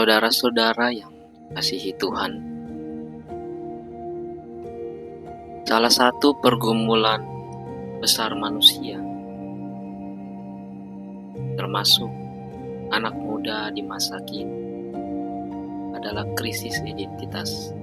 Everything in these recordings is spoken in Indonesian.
Saudara-saudara yang dikasihi Tuhan, salah satu pergumulan besar manusia, termasuk anak muda di masa kini, adalah krisis identitas.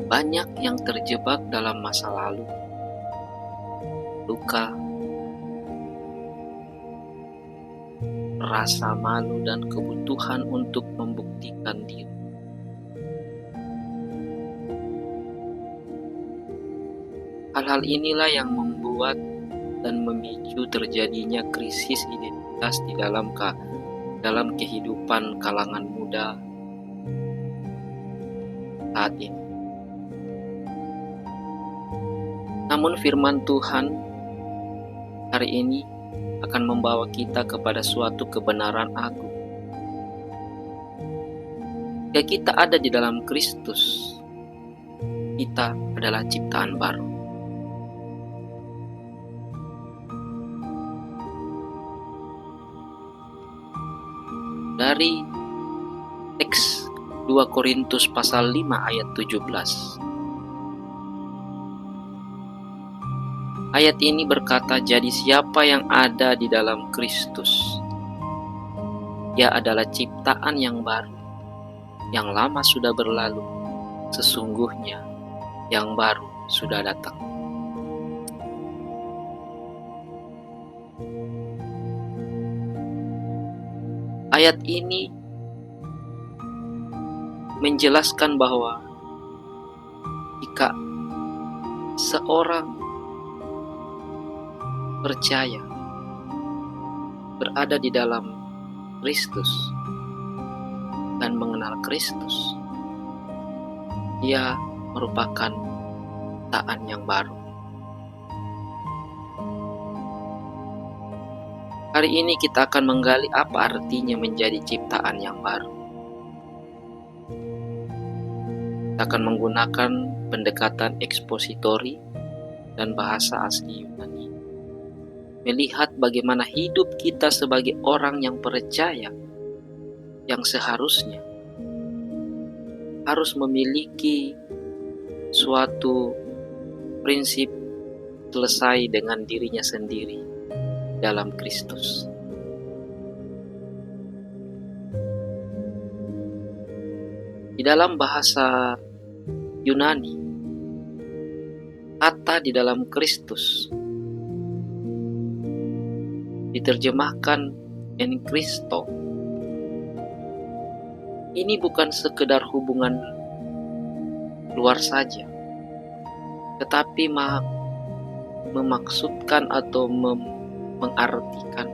Banyak yang terjebak dalam masa lalu, luka, rasa malu dan kebutuhan untuk membuktikan diri. Hal-hal inilah yang membuat dan memicu terjadinya krisis identitas di dalam kehidupan kalangan muda saat ini. Namun firman Tuhan hari ini akan membawa kita kepada suatu kebenaran agung. Jika kita ada di dalam Kristus, kita adalah ciptaan baru. Dari teks 2 Korintus pasal 5 ayat 17. Ayat ini berkata, jadi siapa yang ada di dalam Kristus, ia adalah ciptaan yang baru, yang lama sudah berlalu, sesungguhnya yang baru sudah datang. Ayat ini menjelaskan bahwa jika seorang percaya berada di dalam Kristus dan mengenal Kristus, ia merupakan ciptaan yang baru. Hari ini kita akan menggali apa artinya menjadi ciptaan yang baru. Kita akan menggunakan pendekatan ekspositori dan bahasa asli Yunani, melihat bagaimana hidup kita sebagai orang yang percaya, yang seharusnya harus memiliki suatu prinsip selesai dengan dirinya sendiri dalam Kristus. Di dalam bahasa Yunani, kata di dalam Kristus diterjemahkan en Kristo. Ini bukan sekedar hubungan luar saja, tetapi memaksudkan atau mengartikan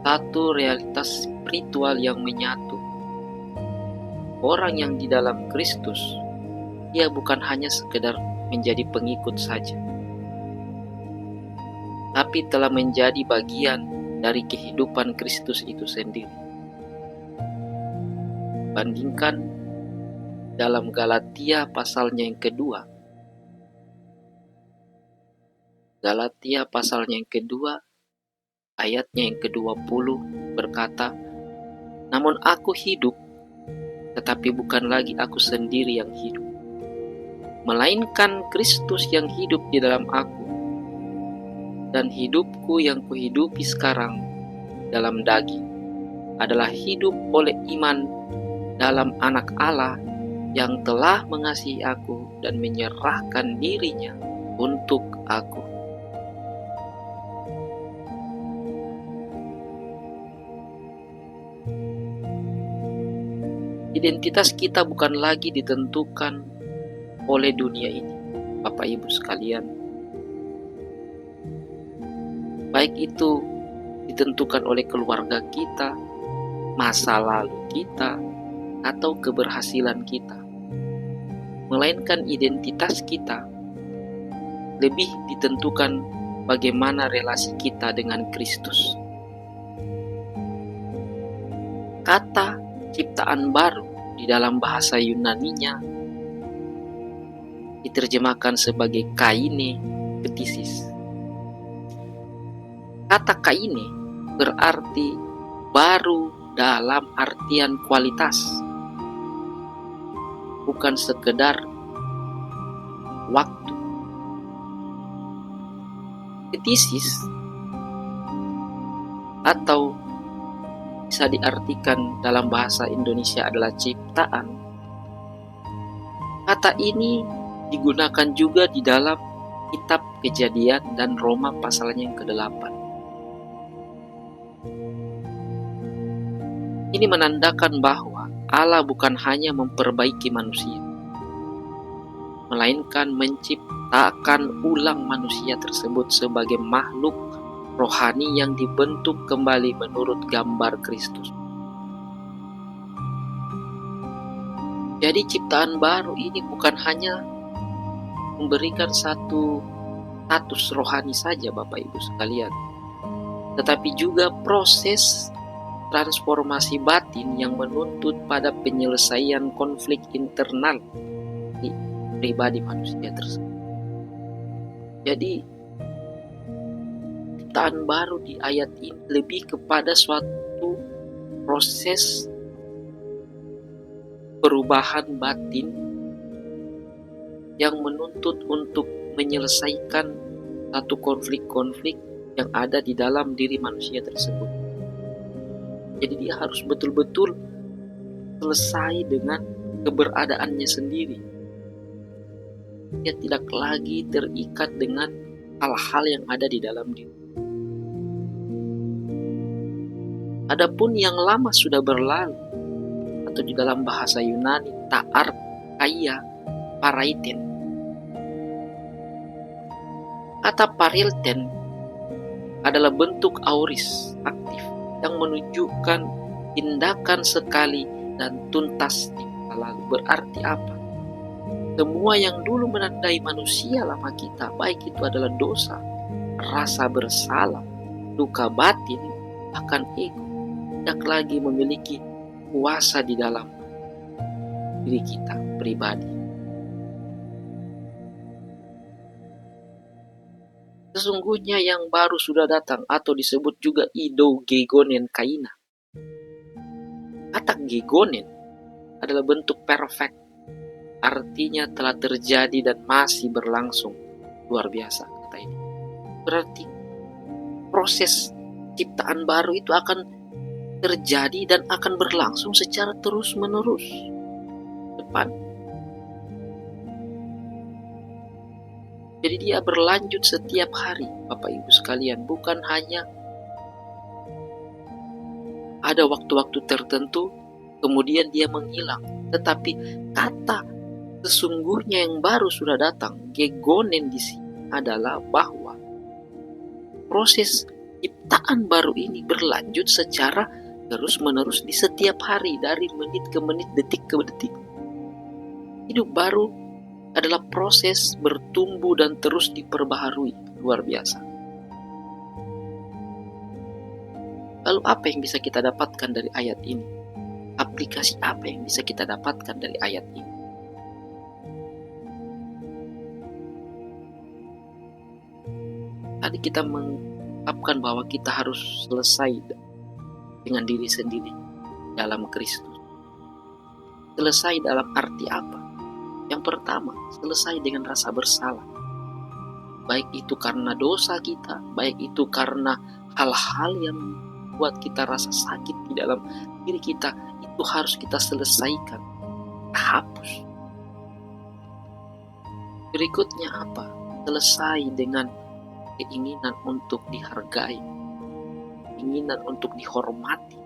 satu realitas spiritual yang menyatu. Orang yang di dalam Kristus, ia bukan hanya sekedar menjadi pengikut saja, tapi telah menjadi bagian dari kehidupan Kristus itu sendiri. Bandingkan dalam Galatia pasalnya yang kedua. Galatia pasalnya yang kedua, ayatnya yang ke-20 berkata, namun aku hidup, tetapi bukan lagi aku sendiri yang hidup, melainkan Kristus yang hidup di dalam aku. Dan hidupku yang kuhidupi sekarang dalam daging adalah hidup oleh iman dalam Anak Allah yang telah mengasihi aku dan menyerahkan dirinya untuk aku. Identitas kita bukan lagi ditentukan oleh dunia ini, Bapak Ibu sekalian. Baik itu ditentukan oleh keluarga kita, masa lalu kita, atau keberhasilan kita. Melainkan identitas kita lebih ditentukan bagaimana relasi kita dengan Kristus. Kata ciptaan baru di dalam bahasa Yunaninya diterjemahkan sebagai kaine ketisis. Kata kaine berarti baru dalam artian kualitas, bukan sekedar waktu. Krisis atau bisa diartikan dalam bahasa Indonesia adalah ciptaan. Kata ini digunakan juga di dalam kitab Kejadian dan Roma pasalnya yang ke-8. Ini menandakan bahwa Allah bukan hanya memperbaiki manusia, melainkan menciptakan ulang manusia tersebut sebagai makhluk rohani yang dibentuk kembali menurut gambar Kristus. Jadi ciptaan baru ini bukan hanya memberikan satu status rohani saja Bapak Ibu sekalian, tetapi juga proses transformasi batin yang menuntut pada penyelesaian konflik internal di pribadi manusia tersebut. Jadi ciptaan baru di ayat ini lebih kepada suatu proses perubahan batin yang menuntut untuk menyelesaikan satu konflik-konflik yang ada di dalam diri manusia tersebut. Jadi dia harus betul-betul selesai dengan keberadaannya sendiri. Dia tidak lagi terikat dengan hal-hal yang ada di dalam diri. Adapun yang lama sudah berlalu, atau di dalam bahasa Yunani ta'ar kaya paraiten. Kata parilten adalah bentuk auris aktif yang menunjukkan tindakan sekali dan tuntas di masa lalu. Berarti apa? Semua yang dulu menandai manusia lama kita, baik itu adalah dosa, rasa bersalah, duka batin, bahkan ego, tidak lagi memiliki kuasa di dalam diri kita pribadi. Sesungguhnya yang baru sudah datang, atau disebut juga idogegonen kaina. Kata gegonen adalah bentuk perfect, artinya telah terjadi dan masih berlangsung. Luar biasa kata ini. Berarti proses ciptaan baru itu akan terjadi dan akan berlangsung secara terus-menerus depan. Jadi dia berlanjut setiap hari, Bapak Ibu sekalian, bukan hanya ada waktu-waktu tertentu kemudian dia menghilang, tetapi kata sesungguhnya yang baru sudah datang, gegonen di sini adalah bahwa proses ciptaan baru ini berlanjut secara terus-menerus di setiap hari, dari menit ke menit, detik ke detik. Hidup baru adalah proses bertumbuh dan terus diperbaharui. Luar biasa. Lalu apa yang bisa kita dapatkan dari ayat ini? Aplikasi apa yang bisa kita dapatkan dari ayat ini? Tadi kita mengungkapkan bahwa kita harus selesai dengan diri sendiri dalam Kristus. Selesai dalam arti apa? Yang pertama, selesai dengan rasa bersalah. Baik itu karena dosa kita, baik itu karena hal-hal yang membuat kita rasa sakit di dalam diri kita, itu harus kita selesaikan, hapus. Berikutnya apa? Selesai dengan keinginan untuk dihargai, keinginan untuk dihormati.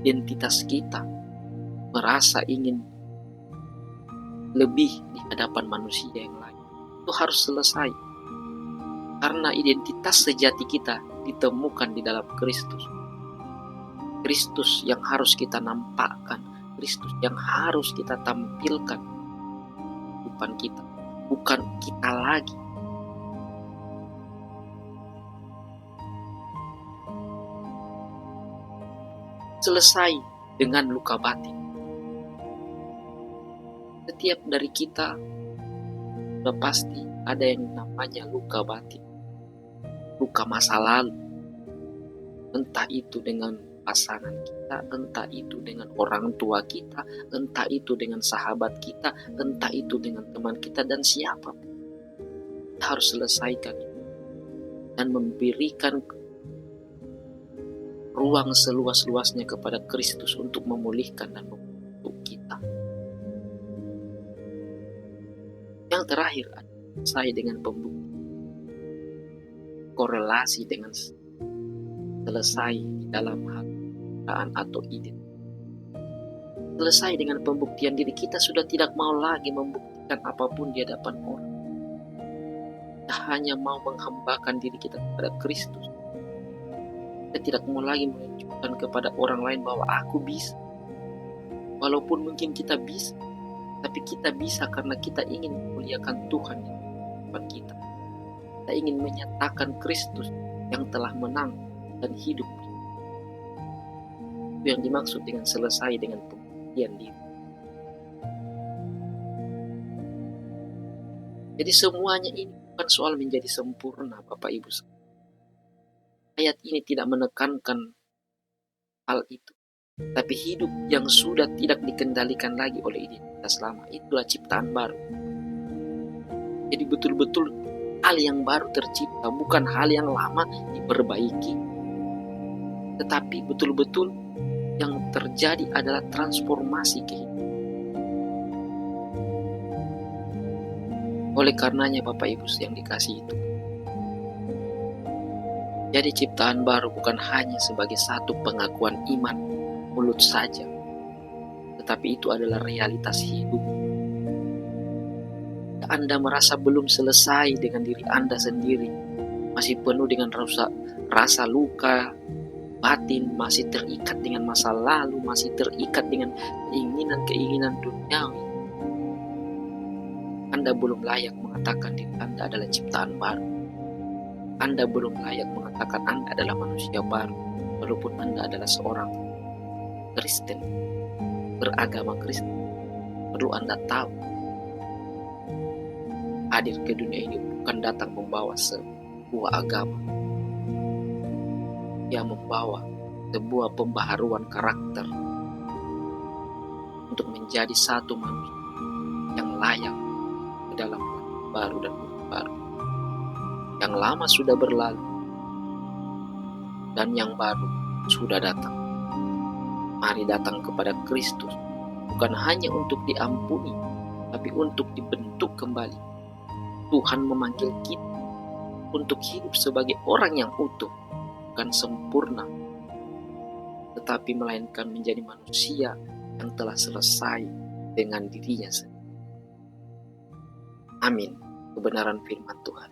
Identitas kita merasa ingin lebih di hadapan manusia yang lain. Itu harus selesai. Karena identitas sejati kita ditemukan di dalam Kristus. Kristus yang harus kita nampakkan, Kristus yang harus kita tampilkan di depan kita, bukan kita lagi. Selesai dengan luka batin. Setiap dari kita sudah pasti ada yang namanya luka batin, luka masa lalu. Entah itu dengan pasangan kita, entah itu dengan orang tua kita, entah itu dengan sahabat kita, entah itu dengan teman kita dan siapa. Kita harus selesaikan dan memberikan ruang seluas-luasnya kepada Kristus untuk memulihkan dan membentuk kita. Yang terakhir, saya dengan pembuktian korelasi dengan selesai di dalam hal atau ide. Selesai dengan pembuktian diri, kita sudah tidak mau lagi membuktikan apapun di hadapan orang. Kita hanya mau menghambakan diri kita kepada Kristus. Kita tidak mau lagi menunjukkan kepada orang lain bahwa aku bisa. Walaupun mungkin kita bisa, tapi kita bisa karena kita ingin memuliakan Tuhan di depan kita. Kita ingin menyatakan Kristus yang telah menang dan hidup. Itu yang dimaksud dengan selesai dengan pembuktian diri. Jadi semuanya ini bukan soal menjadi sempurna, Bapak Ibu. Ayat ini tidak menekankan hal itu. Tapi hidup yang sudah tidak dikendalikan lagi oleh identitas lama, itulah ciptaan baru. Jadi betul-betul hal yang baru tercipta, bukan hal yang lama diperbaiki. Tetapi betul-betul yang terjadi adalah transformasi kehidupan. Oleh karenanya Bapak Ibu yang dikasihi itu, jadi ciptaan baru bukan hanya sebagai satu pengakuan iman mulut saja, tetapi itu adalah realitas hidup. Anda merasa belum selesai dengan diri Anda sendiri, masih penuh dengan rasa luka batin, masih terikat dengan masa lalu, masih terikat dengan keinginan-keinginan duniawi, Anda belum layak mengatakan diri Anda adalah ciptaan baru. Anda belum layak mengatakan Anda adalah manusia baru, walaupun Anda adalah seorang Kristen, beragama Kristen. Perlu Anda tahu, hadir ke dunia ini bukan datang membawa sebuah agama, yang membawa sebuah pembaharuan karakter untuk menjadi satu manusia yang layak ke dalam baru dan baru. Yang lama sudah berlalu dan yang baru sudah datang. Mari datang kepada Kristus, bukan hanya untuk diampuni, tapi untuk dibentuk kembali. Tuhan memanggil kita untuk hidup sebagai orang yang utuh, bukan sempurna, tetapi melainkan menjadi manusia yang telah selesai dengan dirinya sendiri. Amin. Kebenaran firman Tuhan.